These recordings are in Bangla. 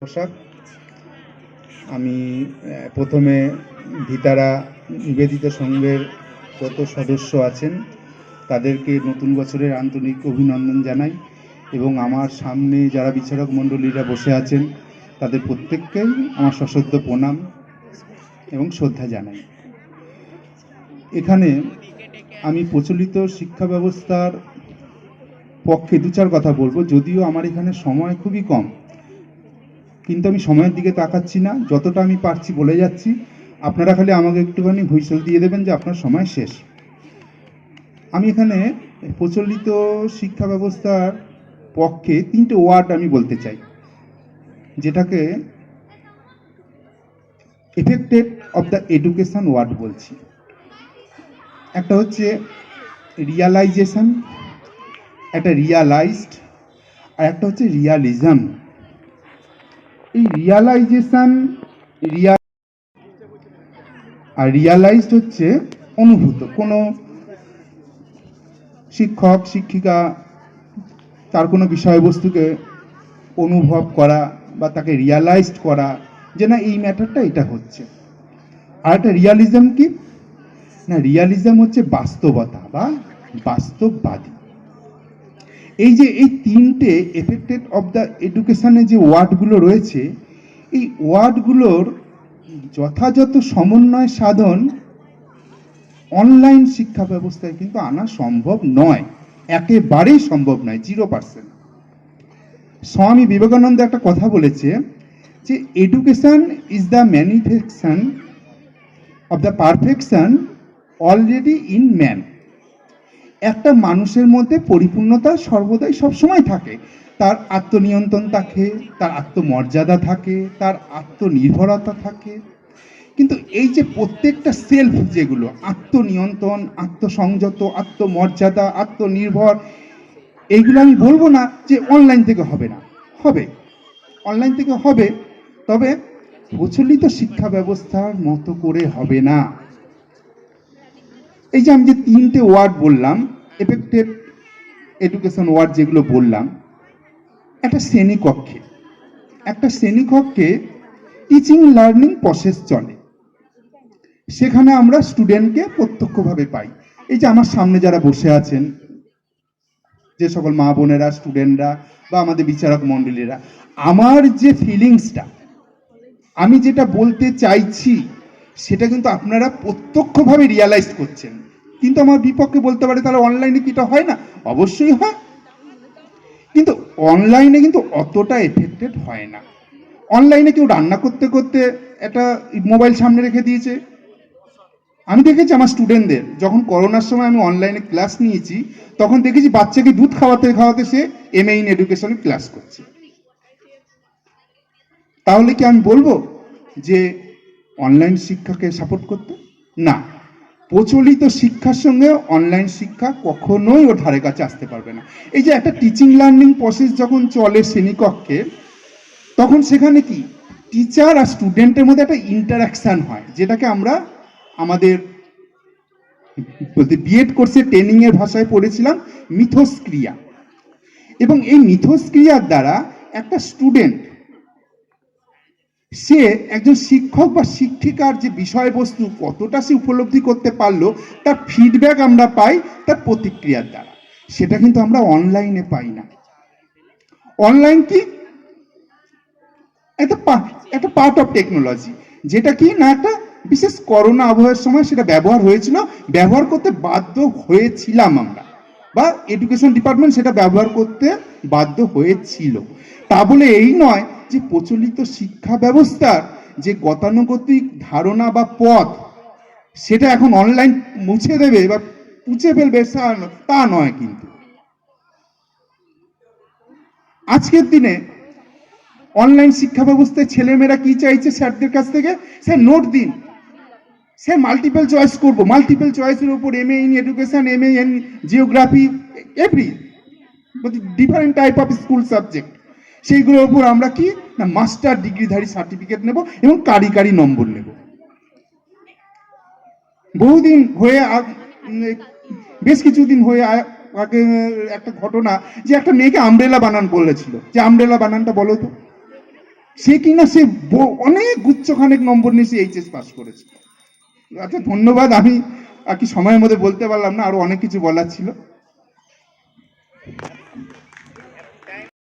পোশাক। আমি প্রথমে ভিতারা নিবেদিত সংঘের যত সদস্য আছেন তাদেরকে নতুন বছরের আন্তরিক অভিনন্দন জানাই এবং আমার সামনে যারা বিচারক মণ্ডলীরা বসে আছেন তাদের প্রত্যেককেই আমার সশ্রদ্ধ প্রণাম এবং শ্রদ্ধা জানাই। এখানে আমি প্রচলিত শিক্ষা ব্যবস্থার পক্ষে দু চার কথা বলবো, যদিও আমার এখানে সময় খুবই কম, কিন্তু আমি সময়ের দিকে তাকাচ্ছি না, যতটা আমি পারছি বলে যাচ্ছি। আপনারা খালি আমাকে একটুখানি হুইসেল দিয়ে দেবেন যে আপনার সময় শেষ। আমি এখানে প্রচলিত শিক্ষা ব্যবস্থার পক্ষে তিনটে ওয়ার্ড আমি বলতে চাই, যেটাকে effected of the education word বলছি। একটা হচ্ছে রিয়ালাইজেশন, একটা রিয়ালাইজড, আর একটা হচ্ছে রিয়ালিজম। এই রিয়ালাইজেশন আর রিয়ালাইজড হচ্ছে অনুভূত। কোনো শিক্ষক শিক্ষিকা তার কোনো বিষয়বস্তুকে অনুভব করা বা তাকে রিয়ালাইজড করা যে না এই ম্যাটারটা এটা হচ্ছে। আর একটা রিয়ালিজম কি না, রিয়ালিজম হচ্ছে বাস্তবতা বা বাস্তববাদী। এই যে এই তিনটে এফেক্টেড অফ দ্য এডুকেশনে যে ওয়ার্ডগুলো রয়েছে, এই ওয়ার্ডগুলোর যথাযথ সমন্বয় সাধন অনলাইন শিক্ষা ব্যবস্থায় কিন্তু আনা সম্ভব নয়, একেবারেই সম্ভব নয়, 0%। স্বামী বিবেকানন্দ একটা কথা বলেছে যে education is the manifestation of the perfection already in man. একটা মানুষের মধ্যে পরিপূর্ণতা সর্বদাই সবসময় থাকে। তার আত্মনিয়ন্ত্রণ থাকে, তার আত্মমর্যাদা থাকে, তার আত্মনির্ভরতা থাকে। কিন্তু এই যে প্রত্যেকটা সেলফ, যেগুলো আত্মনিয়ন্ত্রণ, আত্মসংযত, আত্মমর্যাদা, আত্মনির্ভর, এইগুলো আমি বলবো না যে অনলাইন থেকে হবে না, হবে, অনলাইন থেকে হবে, তবে প্রচলিত শিক্ষা ব্যবস্থার মতো করে হবে না। এই যে আমি যে তিনটে ওয়ার্ড বললাম, এফেক্টেড এডুকেশন ওয়ার্ড যেগুলো বললাম, একটা শ্রেণীকক্ষে টিচিং লার্নিং প্রসেস চলে, সেখানে আমরা স্টুডেন্টকে প্রত্যক্ষভাবে পাই। এই যে আমার সামনে যারা বসে আছেন, যে সকল মা বোনেরা, স্টুডেন্টরা বা আমাদের বিচারক মণ্ডলীরা, আমার যে ফিলিংসটা, আমি যেটা বলতে চাইছি, সেটা কিন্তু আপনারা প্রত্যক্ষভাবে রিয়ালাইজ করছেন। কিন্তু আমার বিপক্ষে বলতে পারে তাহলে অনলাইনে কি এটা হয় না? অবশ্যই হয়, কিন্তু অনলাইনে কিন্তু অতটা এফেক্টেড হয় না। অনলাইনে কেউ রান্না করতে করতে একটা মোবাইল সামনে রেখে দিয়েছে। আমি দেখেছি আমার স্টুডেন্টদের, যখন করোনার সময় আমি অনলাইনে ক্লাস নিয়েছি, তখন দেখেছি বাচ্চাকে দুধ খাওয়াতে খাওয়াতে সে এমএ ইন এডুকেশনে ক্লাস করছে। তাহলে কি আমি বলবো যে অনলাইন শিক্ষাকে সাপোর্ট করতে? না, প্রচলিত শিক্ষার সঙ্গে অনলাইন শিক্ষা কখনোই ওর ধারে কাছে আসতে পারবে না। এই যে একটা টিচিং লার্নিং প্রসেস যখন চলে শ্রেণীকক্ষে, তখন সেখানে কি টিচার আর স্টুডেন্টের মধ্যে একটা ইন্টারাকশন হয়, যেটাকে আমরা আমাদের বলতে বিএড কোর্সে ট্রেনিং এর ভাষায় পড়েছিলাম মিথস্ক্রিয়া। এবং এই মিথস্ক্রিয়ার দ্বারা একটা স্টুডেন্ট সে একজন শিক্ষক বা শিক্ষিকার যে বিষয়বস্তু কতটা সে উপলব্ধি করতে পারলো, তার ফিডব্যাক আমরা পাই তার প্রতিক্রিয়ার দ্বারা। সেটা কিন্তু আমরা অনলাইনে পাই না। অনলাইন কি একটা পার্ট অফ টেকনোলজি, যেটা কি না একটা বিশেষ করোনা আবহাওয়ার সময় সেটা ব্যবহার হয়েছিল, ব্যবহার করতে বাধ্য হয়েছিলাম আমরা, বা এডুকেশন ডিপার্টমেন্ট সেটা ব্যবহার করতে বাধ্য হয়েছিল। তা বলে এই নয় যে প্রচলিত শিক্ষা ব্যবস্থার যে গতানুগতিক ধারণা বা পথ, সেটা এখন অনলাইন মুছে দেবে বা পুছে ফেলবে, তা নয়। কিন্তু আজকের দিনে অনলাইন শিক্ষা ব্যবস্থায় ছেলেমেয়েরা কি চাইছে স্যারদের কাছ থেকে? স্যার নোট দিন, স্যার মাল্টিপল চয়েস করবো, মাল্টিপল চয়েসের উপর MA in education, MA in geography, every different type of school subject, সেইগুলোর উপর আমরা কি না মাস্টার ডিগ্রিধারী সার্টিফিকেট নেব এবং কারি নম্বর নেব। বহুদিন হয়ে বেশ কিছুদিন হয়ে আগে একটা ঘটনা, যে একটা মেয়েকে আমব্রেলা বানান বলেছিল, যে আমব্রেলা বানানটা বলো তো। সে কিনা সে অনেক গুচ্ছখানেক নম্বর নিয়ে সে এইচএস পাস করেছে। আচ্ছা ধন্যবাদ, আমি আর কি সময়ের মধ্যে বলতে পারলাম না, আরো অনেক কিছু বলার ছিল।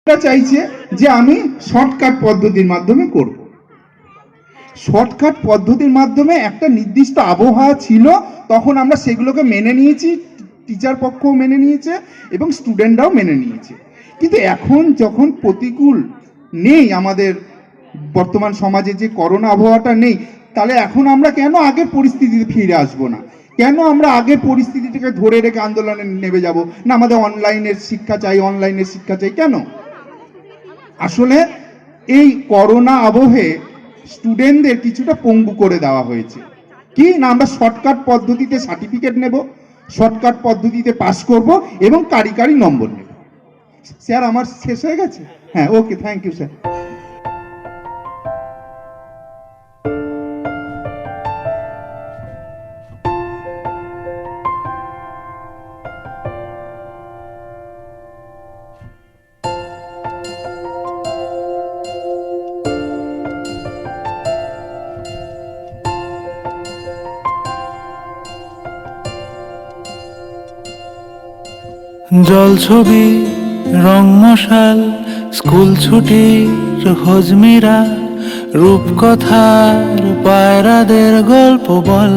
চাইছে যে আমি শর্টকাট পদ্ধতির মাধ্যমে করব। শর্টকাট পদ্ধতির মাধ্যমে একটা নির্দিষ্ট আবহাওয়া ছিল, তখন আমরা সেগুলোকে মেনে নিয়েছি, টিচার পক্ষও মেনে নিয়েছে এবং স্টুডেন্টরাও মেনে নিয়েছে। কিন্তু এখন যখন প্রতিকূল নেই, আমাদের বর্তমান সমাজে যে করোনা আবহাওয়াটা নেই, তাহলে এখন আমরা কেন আগের পরিস্থিতিতে ফিরে আসবো না? কেন আমরা আগের পরিস্থিতিটাকে ধরে রেখে আন্দোলনে নেমে যাব না? আমাদের অনলাইনের শিক্ষা চাই, অনলাইনের শিক্ষা চাই কেন? আসলে এই করোনা আবহে স্টুডেন্টদের কিছুটা পঙ্গু করে দেওয়া হয়েছে। কি না, আমরা শর্টকাট পদ্ধতিতে সার্টিফিকেট নেব, শর্টকাট পদ্ধতিতে পাস করব এবং কারি নম্বর নেব। স্যার আমার শেষ হয়ে গেছে? হ্যাঁ, ওকে, থ্যাংক ইউ স্যার। জলছবি, রং মশাল, স্কুল ছুটির হজমিরা, রূপকথার পায়রাদের গল্প বল।